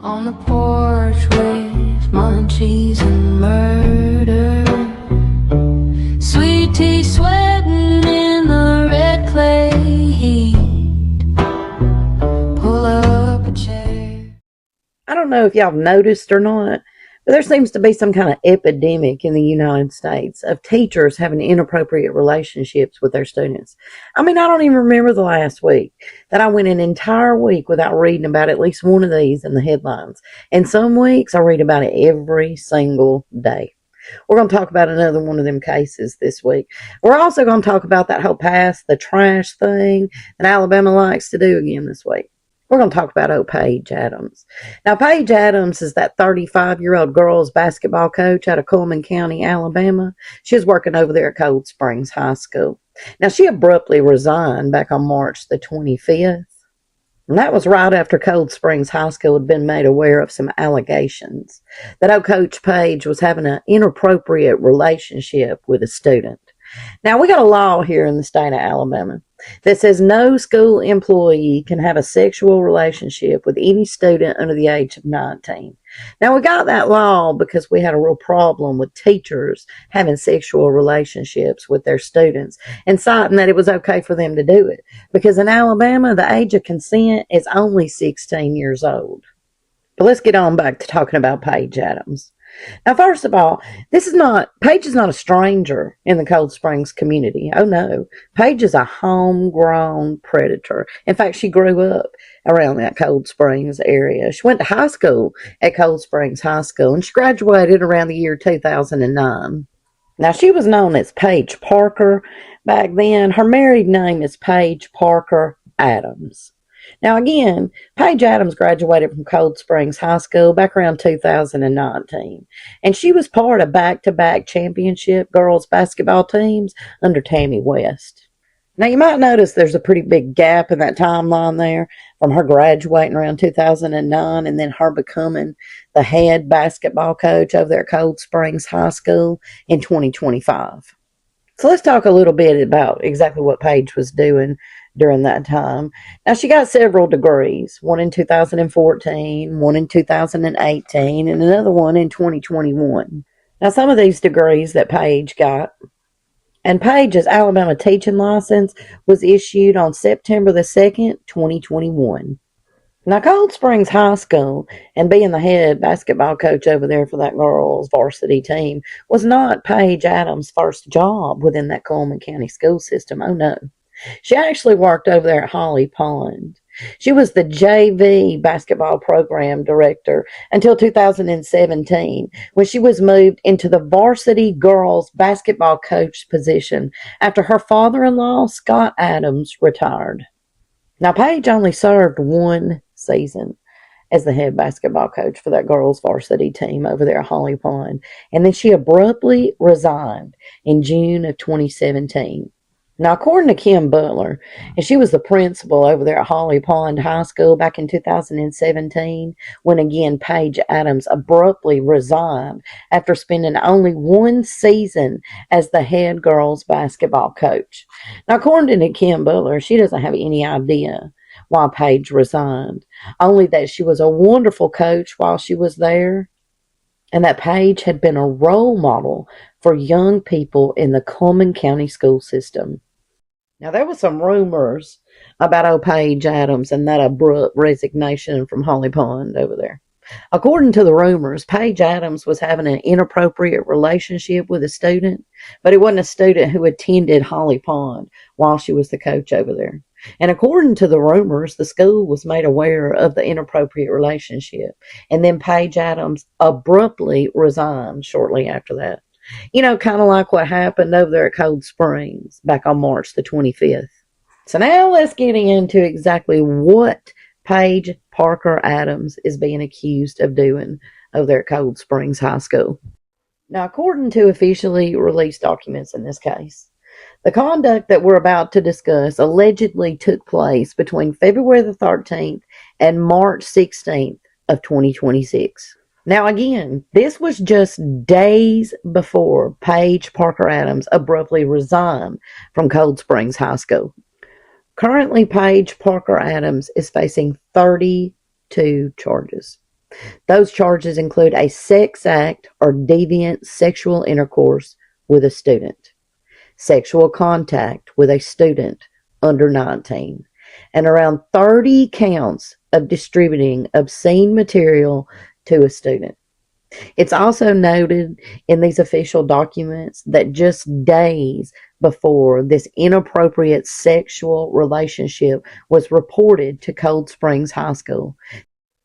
On the porch with munchies and murder, sweet tea sweating in the red clay heat. Pull up a chair. I don't know if y'all have noticed or not, but there seems to be some kind of epidemic in the United States of teachers having inappropriate relationships with their students. I mean, I don't even remember the last week that I went an entire week without reading about at least one of these in the headlines. And some weeks I read about it every single day. We're going to talk about another one of them cases this week. We're also going to talk about that whole pass the trash thing that Alabama likes to do again this week. We're going to talk about old Paige Adams. Now, Paige Adams is that 35-year-old girls basketball coach out of Cullman County, Alabama. She was working over there at Cold Springs High School. Now, she abruptly resigned back on March the 25th. And that was right after Cold Springs High School had been made aware of some allegations that old Coach Paige was having an inappropriate relationship with a student. Now, we got a law here in the state of Alabama that says no school employee can have a sexual relationship with any student under the age of 19. Now, we got that law because we had a real problem with teachers having sexual relationships with their students and citing that it was okay for them to do it. Because in Alabama, the age of consent is only 16 years old. But let's get on back to talking about Paige Adams. Now, first of all, Paige is not a stranger in the Cold Springs community. Oh, no. Paige is a homegrown predator. In fact, she grew up around that Cold Springs area. She went to high school at Cold Springs High School, and she graduated around the year 2009. Now, she was known as Paige Parker back then. Her married name is Paige Parker Adams. Now, again, Paige Adams graduated from Cold Springs High School back around 2019, and she was part of back-to-back championship girls basketball teams under Tammy West. Now, you might notice there's a pretty big gap in that timeline there from her graduating around 2009 and then her becoming the head basketball coach over there at Cold Springs High School in 2025. So let's talk a little bit about exactly what Paige was doing during that time. Now, she got several degrees, one in 2014, one in 2018, and another one in 2021. Now, some of these degrees that Paige got, and Paige's Alabama teaching license was issued on September the 2nd, 2021. Now, Cold Springs High School and being the head basketball coach over there for that girls' varsity team was not Paige Adams' first job within that Cullman County school system. Oh, no. She actually worked over there at Holly Pond. She was the JV basketball program director until 2017, when she was moved into the varsity girls basketball coach position after her father-in-law, Scott Adams, retired. Now, Paige only served one season as the head basketball coach for that girls varsity team over there at Holly Pond, and then she abruptly resigned in June of 2017. Now, according to Kim Butler, and she was the principal over there at Holly Pond High School back in 2017, when again Paige Adams abruptly resigned after spending only one season as the head girls basketball coach. Now, according to Kim Butler, she doesn't have any idea why Paige resigned, only that she was a wonderful coach while she was there, and that Paige had been a role model for young people in the Cullman County school system. Now, there were some rumors about old Paige Adams and that abrupt resignation from Holly Pond over there. According to the rumors, Paige Adams was having an inappropriate relationship with a student, but it wasn't a student who attended Holly Pond while she was the coach over there. And according to the rumors, the school was made aware of the inappropriate relationship, and then Paige Adams abruptly resigned shortly after that. You know, kind of like what happened over there at Cold Springs back on March the 25th. So now let's get into exactly what Paige Parker Adams is being accused of doing over there at Cold Springs High School. Now, according to officially released documents in this case, the conduct that we're about to discuss allegedly took place between February the 13th and March 16th of 2026. Now, again, this was just days before Paige Parker Adams abruptly resigned from Cold Springs High School. Currently, Paige Parker Adams is facing 32 charges. Those charges include a sex act or deviant sexual intercourse with a student, sexual contact with a student under 19, and around 30 counts of distributing obscene material to a student. It's also noted in these official documents that just days before this inappropriate sexual relationship was reported to Cold Springs High School,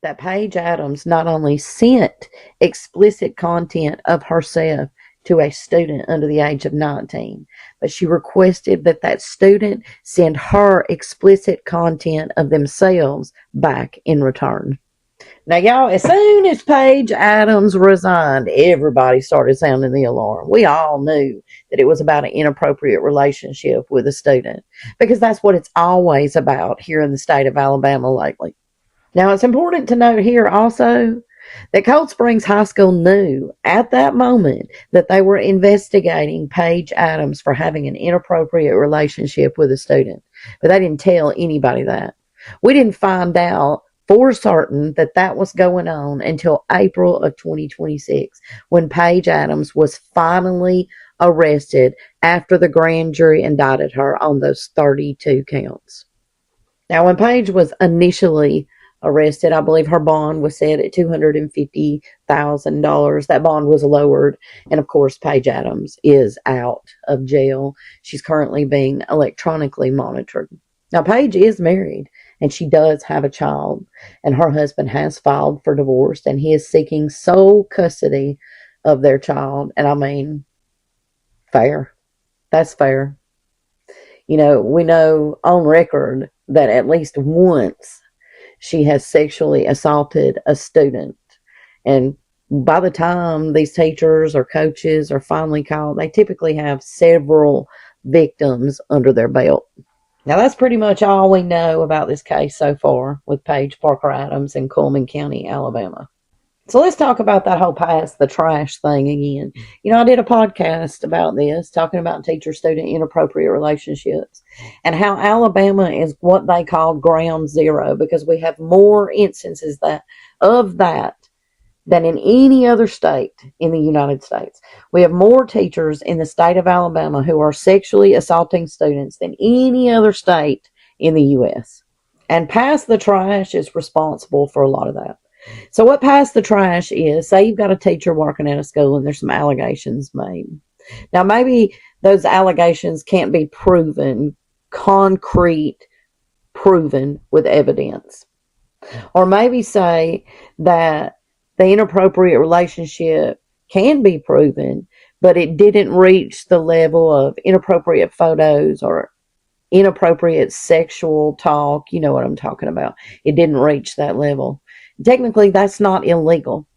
that Paige Adams not only sent explicit content of herself to a student under the age of 19, but she requested that that student send her explicit content of themselves back in return. Now, y'all, as soon as Paige Adams resigned, everybody started sounding the alarm. We all knew that it was about an inappropriate relationship with a student, because that's what it's always about here in the state of Alabama lately. Now, it's important to note here also that Cold Springs High School knew at that moment that they were investigating Paige Adams for having an inappropriate relationship with a student, but they didn't tell anybody that. We didn't find out for certain that that was going on until April of 2026, when Paige Adams was finally arrested after the grand jury indicted her on those 32 counts. Now, when Paige was initially arrested, I believe her bond was set at $250,000. That bond was lowered, and of course, Paige Adams is out of jail. She's currently being electronically monitored. Now, Paige is married, and she does have a child, and her husband has filed for divorce, and he is seeking sole custody of their child. And I mean, fair. That's fair. You know, we know on record that at least once she has sexually assaulted a student. And by the time these teachers or coaches are finally called, they typically have several victims under their belt. Now, that's pretty much all we know about this case so far with Paige Parker Adams in Cullman County, Alabama. So let's talk about that whole pass the trash thing again. You know, I did a podcast about this, talking about teacher-student inappropriate relationships and how Alabama is what they call ground zero, because we have more instances of that than in any other state in the United States. We have more teachers in the state of Alabama who are sexually assaulting students than any other state in the U.S. And Pass the Trash is responsible for a lot of that. So what Pass the Trash is, say you've got a teacher working at a school and there's some allegations made. Now, maybe those allegations can't be proven, proven with evidence. Or maybe say that the inappropriate relationship can be proven, but it didn't reach the level of inappropriate photos or inappropriate sexual talk. You know what I'm talking about. It didn't reach that level. Technically, that's not illegal.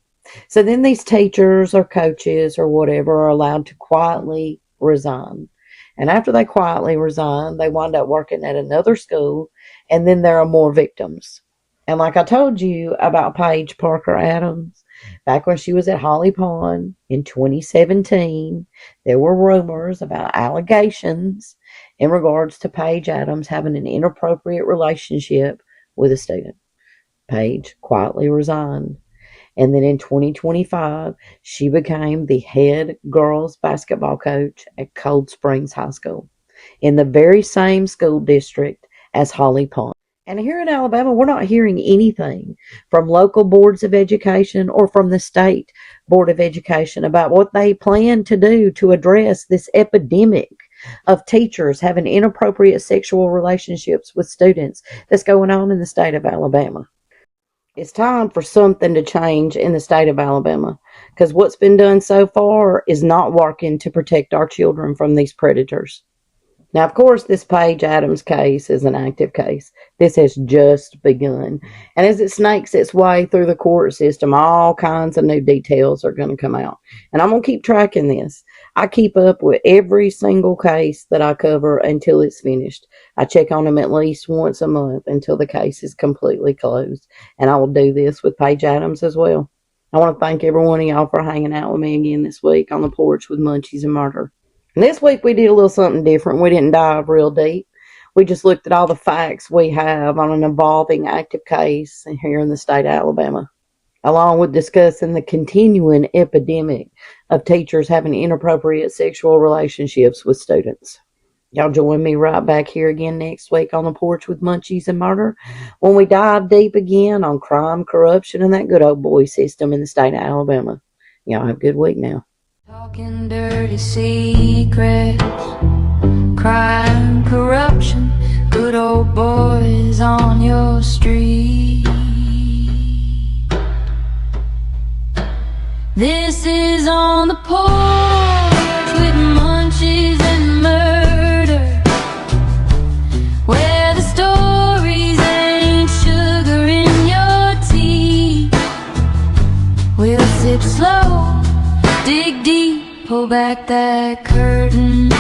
So then these teachers or coaches or whatever are allowed to quietly resign. And after they quietly resign, they wind up working at another school, and then there are more victims. And like I told you about Paige Parker Adams, back when she was at Holly Pond in 2017, there were rumors about allegations in regards to Paige Adams having an inappropriate relationship with a student. Paige quietly resigned. And then in 2025, she became the head girls basketball coach at Cold Springs High School in the very same school district as Holly Pond. And here in Alabama, we're not hearing anything from local boards of education or from the state board of education about what they plan to do to address this epidemic of teachers having inappropriate sexual relationships with students that's going on in the state of Alabama. It's time for something to change in the state of Alabama, because what's been done so far is not working to protect our children from these predators. Now, of course, this Paige Adams case is an active case. This has just begun. And as it snakes its way through the court system, all kinds of new details are going to come out. And I'm going to keep tracking this. I keep up with every single case that I cover until it's finished. I check on them at least once a month until the case is completely closed. And I will do this with Paige Adams as well. I want to thank every one of y'all for hanging out with me again this week on the porch with Munchies and Murder. And this week we did a little something different. We didn't dive real deep. We just looked at all the facts we have on an evolving active case here in the state of Alabama. along with discussing the continuing epidemic of teachers having inappropriate sexual relationships with students. Y'all join me right back here again next week on the porch with Munchies and Murder when we dive deep again on crime, corruption, and that good old boy system in the state of Alabama. Y'all have a good week now. Talking dirty secrets, crime, corruption, good old boys on your street. This is On the Porch with Munchies and Murder, where the stories ain't sugar in your tea. We'll sip slow, dig deep, pull back that curtain.